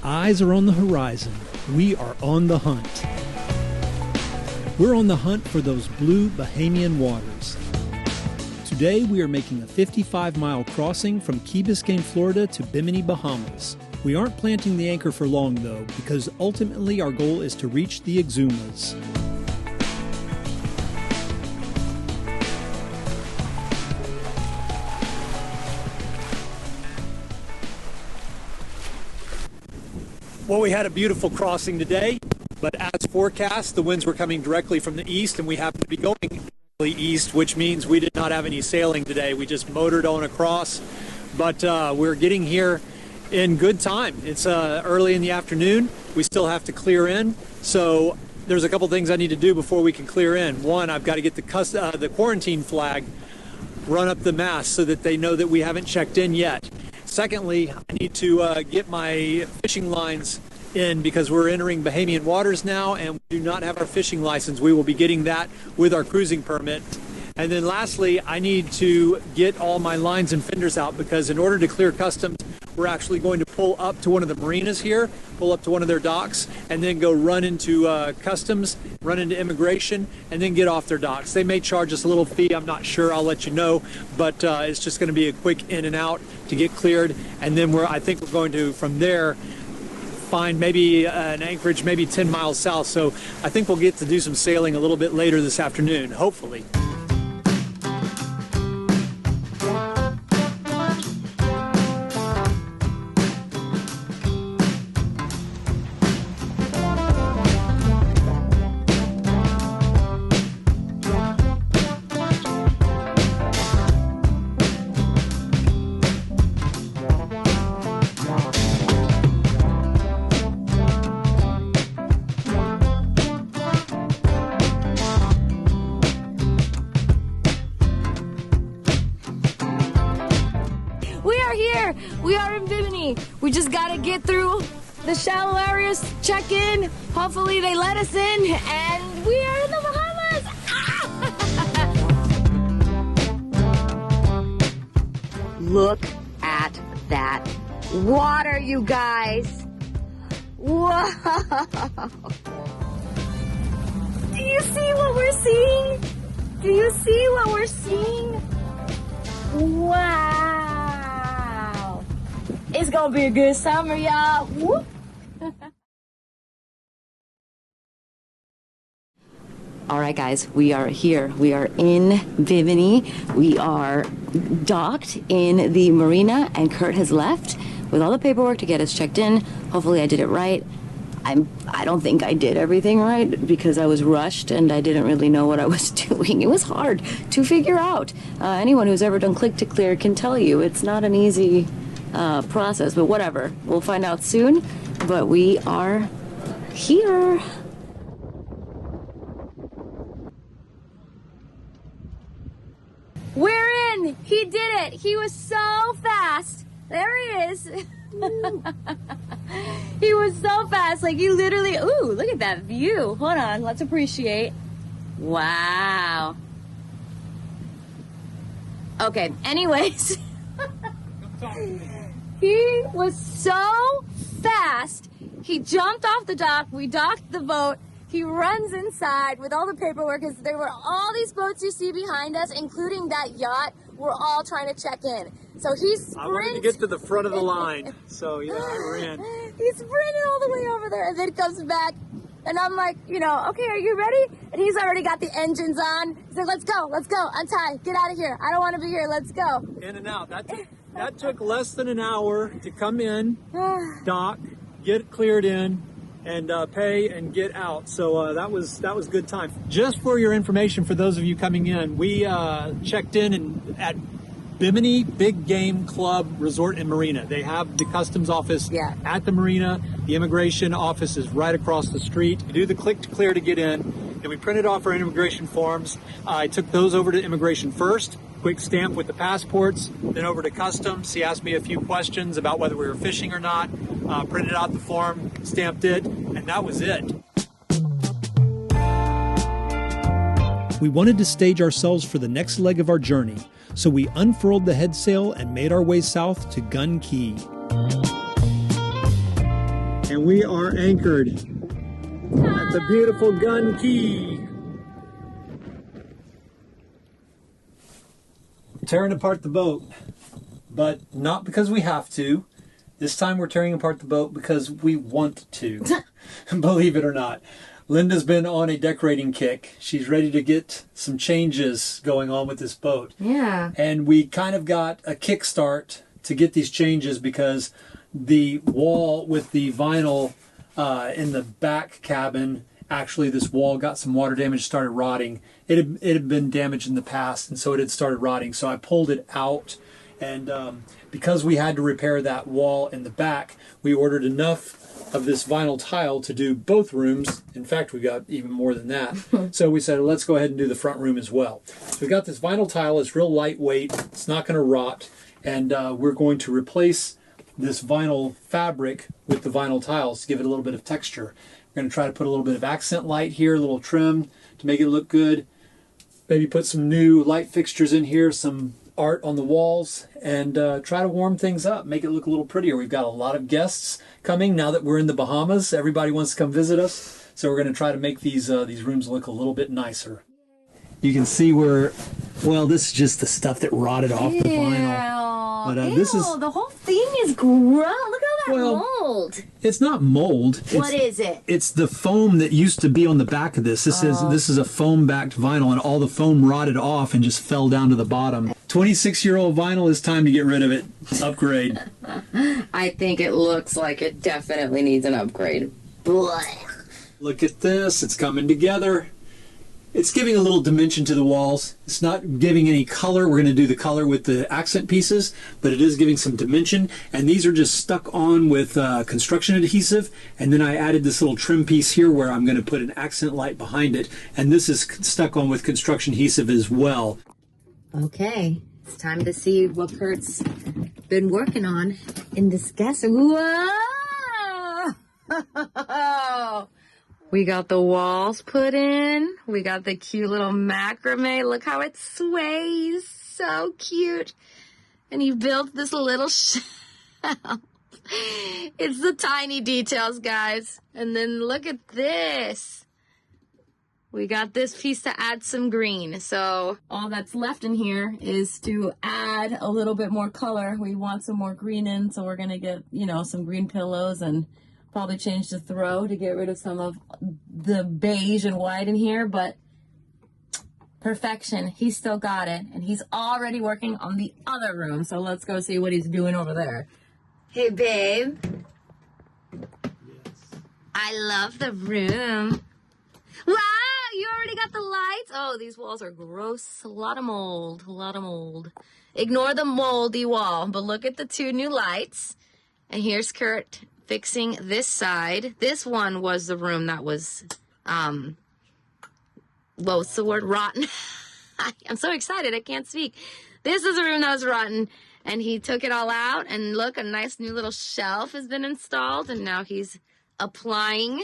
eyes are on the horizon. We are on the hunt. We're on the hunt for those blue Bahamian waters. Today we are making a 55-mile crossing from Key Biscayne, Florida to Bimini, Bahamas. We aren't planting the anchor for long though, because ultimately our goal is to reach the Exumas. Well, we had a beautiful crossing today, but as forecast, the winds were coming directly from the east, and we happened to be going directly east, which means we did not have any sailing today. We just motored on across, but we're getting here in good time. It's early in the afternoon. We still have to clear in, so there's a couple things I need to do before we can clear in. One, I've got to get the quarantine flag run up the mast so that they know that we haven't checked in yet. Secondly, I need to get my fishing lines in because we're entering Bahamian waters now and we do not have our fishing license. We will be getting that with our cruising permit. And then lastly, I need to get all my lines and fenders out because in order to clear customs, we're actually going to pull up to one of the marinas here, pull up to one of their docks, and then go run into customs, run into immigration, and then get off their docks. They may charge us a little fee, I'm not sure, I'll let you know, but it's just going to be a quick in and out to get cleared, and then I think we're going to, from there, find maybe an anchorage, maybe 10 miles south, so I think we'll get to do some sailing a little bit later this afternoon, hopefully. We are in Bimini. We just gotta get through the shallow areas, check in. Hopefully they let us in, and we are in the Bahamas. Look at that water, you guys. Whoa. Do you see what we're seeing? Do you see what we're seeing? Wow. It's gonna be a good summer, y'all. Whoop. All right, guys, we are here. We are in Bimini. We are docked in the marina, and Kurt has left with all the paperwork to get us checked in. Hopefully I did it right. I don't think I did everything right because I was rushed and I didn't really know what I was doing. It was hard to figure out. Anyone who's ever done click to clear can tell you it's not an easy process, but whatever. We'll find out soon, but we are here. We're in! He did it! He was so fast! There he is! He was so fast, like he literally, ooh, look at that view. Hold on, let's appreciate. Wow. Okay, anyways. He was so fast. He jumped off the dock, we docked the boat, he runs inside with all the paperwork. There were all these boats you see behind us, including that yacht. We're all trying to check in. So he sprinted. I wanted to get to the front of the line, so yeah, I ran. He sprinted all the way over there and then comes back. And I'm like, you know, okay, are you ready? And he's already got the engines on. He said, let's go, untie, get out of here. I don't want to be here, let's go. In and out. That took less than an hour to come in, dock, get cleared in, and pay and get out. So that was good time. Just for your information, for those of you coming in, we checked in at Bimini Big Game Club Resort and Marina. They have the customs office at the marina. The immigration office is right across the street. You do the click to clear to get in, and we printed off our immigration forms. I took those over to immigration first, quick stamp with the passports, then over to customs. He asked me a few questions about whether we were fishing or not, printed out the form, stamped it, and that was it. We wanted to stage ourselves for the next leg of our journey, so we unfurled the headsail and made our way south to Gun Key. And we are anchored at the beautiful Gun Key. Tearing apart the boat, but not because we have to. This time we're tearing apart the boat because we want to, believe it or not. Linda's been on a decorating kick. She's ready to get some changes going on with this boat. Yeah. And we kind of got a kickstart to get these changes because the wall with the vinyl in the back cabin, actually this wall got some water damage, started rotting. It had been damaged in the past, and so it had started rotting. So I pulled it out, and because we had to repair that wall in the back, we ordered enough of this vinyl tile to do both rooms. In fact, we got even more than that. So we said, let's go ahead and do the front room as well. So we got this vinyl tile. It's real lightweight. It's not going to rot. And we're going to replace this vinyl fabric with the vinyl tiles to give it a little bit of texture. We're going to try to put a little bit of accent light here, a little trim to make it look good. Maybe put some new light fixtures in here, some art on the walls, and try to warm things up, make it look a little prettier. We've got a lot of guests coming now that we're in the Bahamas. Everybody wants to come visit us, so we're going to try to make these rooms look a little bit nicer. You can see where, well, this is just the stuff that rotted off the vinyl. But this is the whole thing is gross. Look at all that mold. It's not mold. What is it? It's the foam that used to be on the back of this. This is a foam-backed vinyl, and all the foam rotted off and just fell down to the bottom. 26-year-old vinyl, is time to get rid of it. Upgrade. I think it looks like it definitely needs an upgrade. Blech. Look at this. It's coming together. It's giving a little dimension to the walls. It's not giving any color. We're going to do the color with the accent pieces, but it is giving some dimension. And these are just stuck on with construction adhesive. And then I added this little trim piece here where I'm going to put an accent light behind it. And this is stuck on with construction adhesive as well. Okay, it's time to see what Kurt's been working on in this guest. Whoa! We got the walls put in. We got the cute little macrame. Look how it sways. So cute. And he built this little shelf. It's the tiny details, guys. And then look at this. We got this piece to add some green. So all that's left in here is to add a little bit more color. We want some more green in, so we're going to get, you know, some green pillows and probably change the throw to get rid of some of the beige and white in here, but perfection. He's still got it, and he's already working on the other room. So let's go see what he's doing over there. Hey, babe. Yes. I love the room. Wow, you already got the lights? Oh, these walls are gross. A lot of mold, a lot of mold. Ignore the moldy wall, but look at the two new lights. And here's Kurt fixing this side. This one was the room that was, what's the word? Rotten. I'm so excited, I can't speak. This is a room that was rotten, and he took it all out, and look, a nice new little shelf has been installed, and now he's applying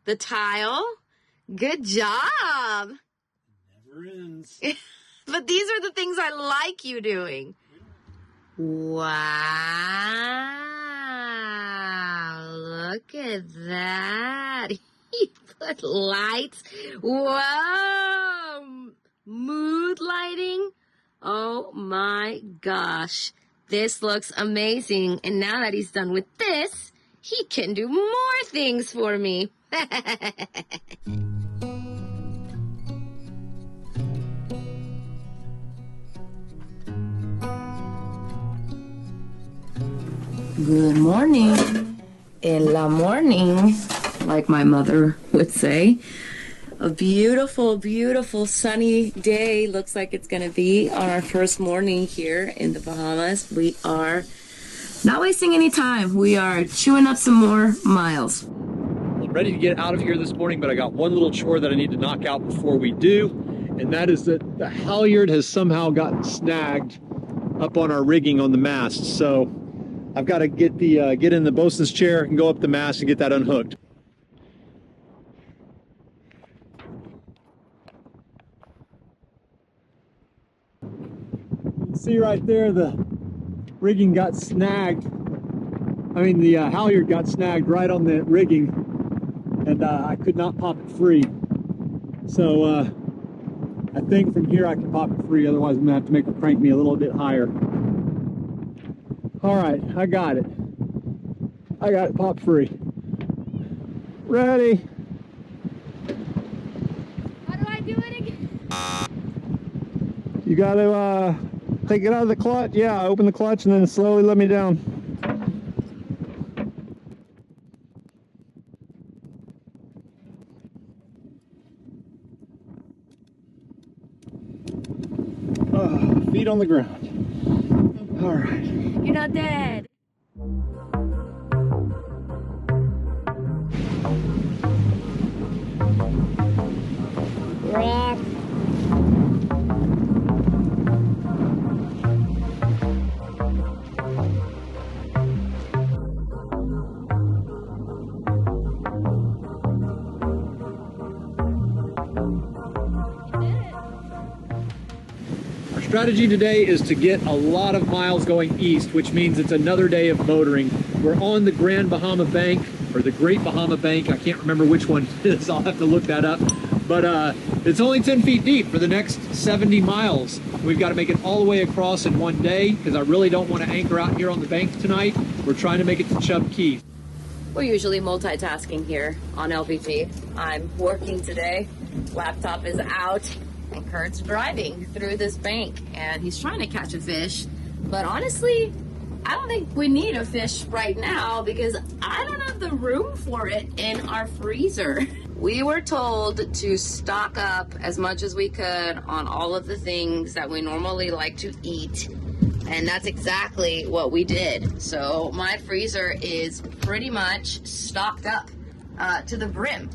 the tile. Good job. Never ends. But these are the things I like you doing. Wow. Look at that. He put lights. Whoa. Mood lighting. Oh my gosh. This looks amazing. And now that he's done with this, he can do more things for me. Good morning. In la morning, like my mother would say. A beautiful, beautiful sunny day looks like it's going to be on our first morning here in the Bahamas. We are not wasting any time. We are chewing up some more miles. I'm ready to get out of here this morning, but I got one little chore that I need to knock out before we do, and that is that the halyard has somehow gotten snagged up on our rigging on the mast. So I've got to get in the bosun's chair and go up the mast and get that unhooked. You can see right there the rigging got snagged the halyard got snagged right on the rigging, and I could not pop it free. So I think from here I can pop it free, otherwise I'm gonna have to make it crank me a little bit higher. All right, I got it. I got it popped free. Ready? How do I do it again? You gotta take it out of the clutch. Yeah, open the clutch and then slowly let me down. Feet on the ground. All right. You're not dead. Rock. Our strategy today is to get a lot of miles going east, which means it's another day of motoring. We're on the Grand Bahama Bank, or the Great Bahama Bank. I can't remember which one it is. I'll have to look that up. But it's only 10 feet deep for the next 70 miles. We've got to make it all the way across in one day because I really don't want to anchor out here on the bank tonight. We're trying to make it to Chub Cay. We're usually multitasking here on LPG. I'm working today. Laptop is out. And Kurt's driving through this bank and he's trying to catch a fish. But honestly, I don't think we need a fish right now because I don't have the room for it in our freezer. We were told to stock up as much as we could on all of the things that we normally like to eat. And that's exactly what we did. So my freezer is pretty much stocked up to the brim.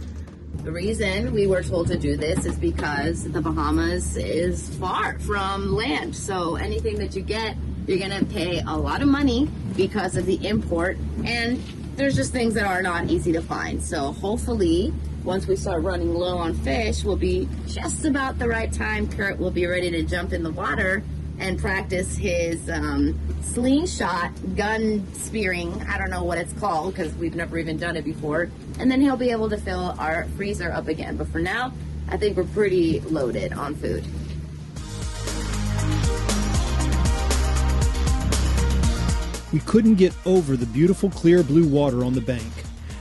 The reason we were told to do this is because the Bahamas is far from land. So anything that you get, you're gonna pay a lot of money because of the import. And there's just things that are not easy to find. So hopefully, once we start running low on fish, will be just about the right time. Kurt will be ready to jump in the water and practice his slingshot gun spearing. I don't know what it's called because we've never even done it before. And then he'll be able to fill our freezer up again. But for now, I think we're pretty loaded on food. We couldn't get over the beautiful clear blue water on the bank.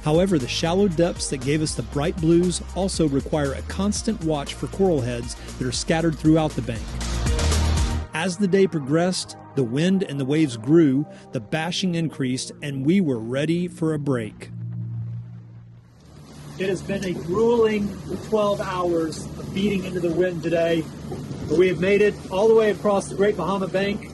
However, the shallow depths that gave us the bright blues also require a constant watch for coral heads that are scattered throughout the bank. As the day progressed, the wind and the waves grew, the bashing increased, and we were ready for a break. It has been a grueling 12 hours of beating into the wind today, but we have made it all the way across the Great Bahama Bank,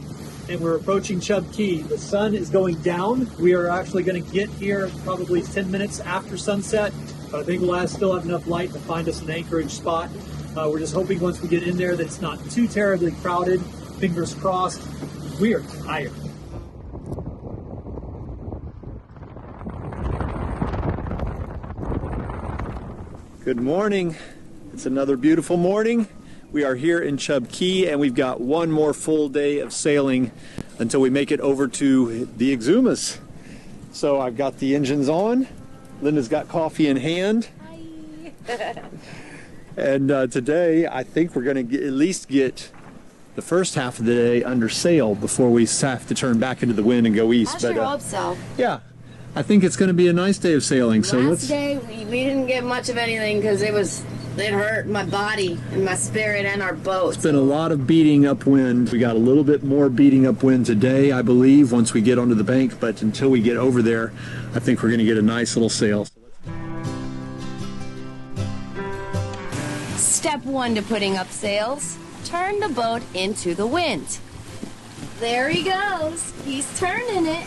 and we're approaching Chub Cay. The sun is going down. We are actually going to get here probably 10 minutes after sunset, but I think we'll still have enough light to find us an anchorage spot. We're just hoping once we get in there that it's not too terribly crowded. Fingers crossed. We are tired. Good morning. It's another beautiful morning. We are here in Chub Cay and we've got one more full day of sailing until we make it over to the Exumas. So I've got the engines on. Linda's got coffee in hand. Hi. And today I think we're going to at least get the first half of the day under sail before we have to turn back into the wind and go east. I sure hope so. Yeah, I think it's going to be a nice day of sailing. Last day we didn't get much of anything because it hurt my body and my spirit and our boat. It's been a lot of beating upwind. We got a little bit more beating upwind today, I believe, once we get onto the bank. But until we get over there, I think we're going to get a nice little sail. Step one to putting up sails. Turn the boat into the wind. There he goes. He's turning it.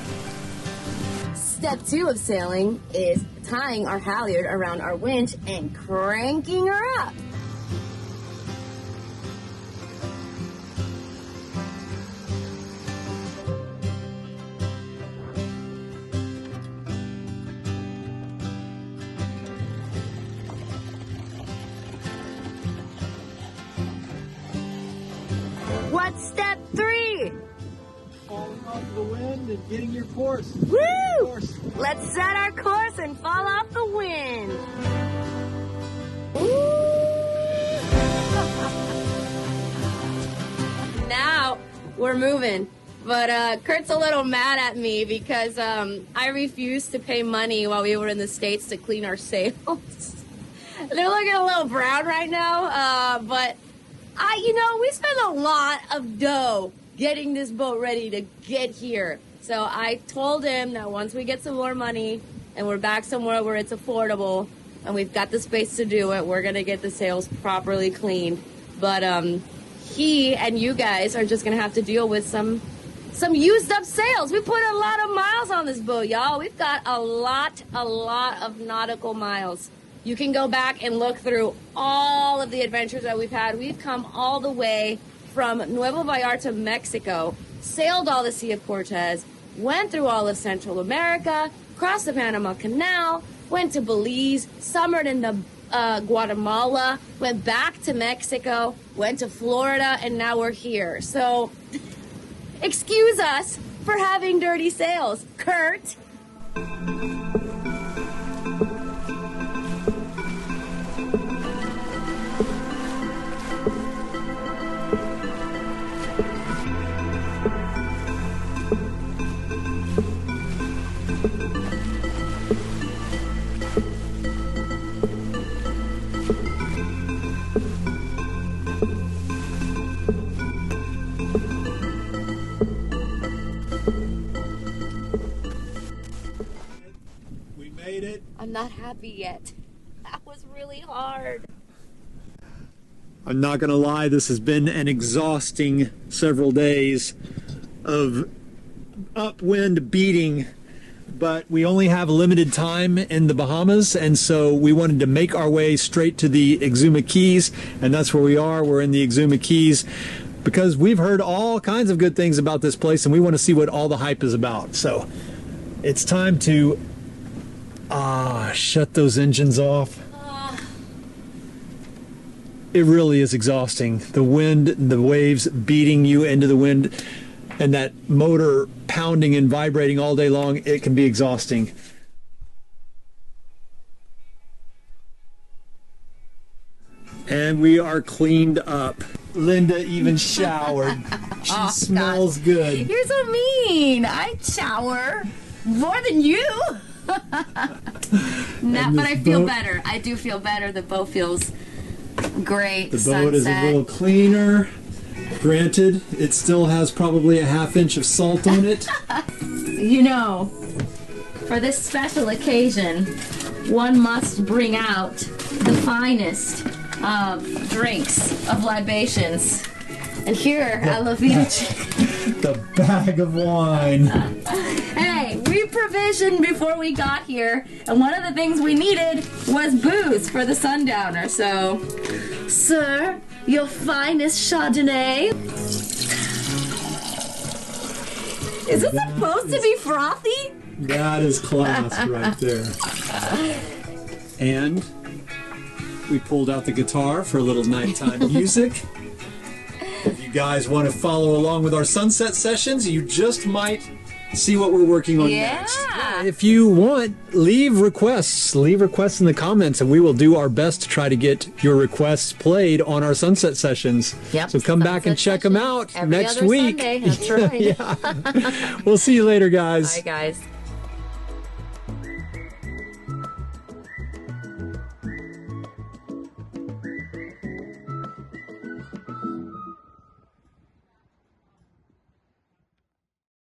Step two of sailing is tying our halyard around our winch and cranking her up. What's step three? Falling off the wind and getting your course. Woo! Let's set our course and fall off the wind. Now we're moving. But Kurt's a little mad at me because I refused to pay money while we were in the States to clean our sails. They're looking a little brown right now, but we spent a lot of dough getting this boat ready to get here. So I told him that once we get some more money and we're back somewhere where it's affordable and we've got the space to do it, we're going to get the sails properly cleaned. But he and you guys are just going to have to deal with some used up sails. We put a lot of miles on this boat, y'all. We've got a lot of nautical miles. You can go back and look through all of the adventures that we've had. We've come all the way from Nuevo Vallarta, Mexico, sailed all the Sea of Cortez, went through all of Central America, crossed the Panama Canal, went to Belize, summered in the Guatemala, went back to Mexico, went to Florida, and now we're here. So excuse us for having dirty sails, Kurt. I'm not happy yet. That was really hard. I'm not going to lie, this has been an exhausting several days of upwind beating, but we only have limited time in the Bahamas, and so we wanted to make our way straight to the Exuma Keys, and that's where we are. We're in the Exuma Keys because we've heard all kinds of good things about this place, and we want to see what all the hype is about. So it's time to shut those engines off. It really is exhausting. The wind, the waves beating you into the wind, and that motor pounding and vibrating all day long, it can be exhausting. And we are cleaned up. Linda even showered. She smells good. You're so mean. I shower more than you. But I feel better. I do feel better. The boat feels great. The boat is a little cleaner. Granted, it still has probably a ½ inch of salt on it. For this special occasion, one must bring out the finest of drinks, of libations. And here at La Vida, the bag of wine. Hey, we provisioned before we got here, and one of the things we needed was booze for the sundowner. So, sir, your finest Chardonnay. Is this supposed to be frothy? That is class right there. And we pulled out the guitar for a little nighttime music. If you guys want to follow along with our sunset sessions, you just might see what we're working on next. If you want, leave requests in the comments, and we will do our best to try to get your requests played on our sunset sessions. Yep. So come back and check them out every next other week. Sunday. That's right. Yeah. We'll see you later, guys. Bye, guys.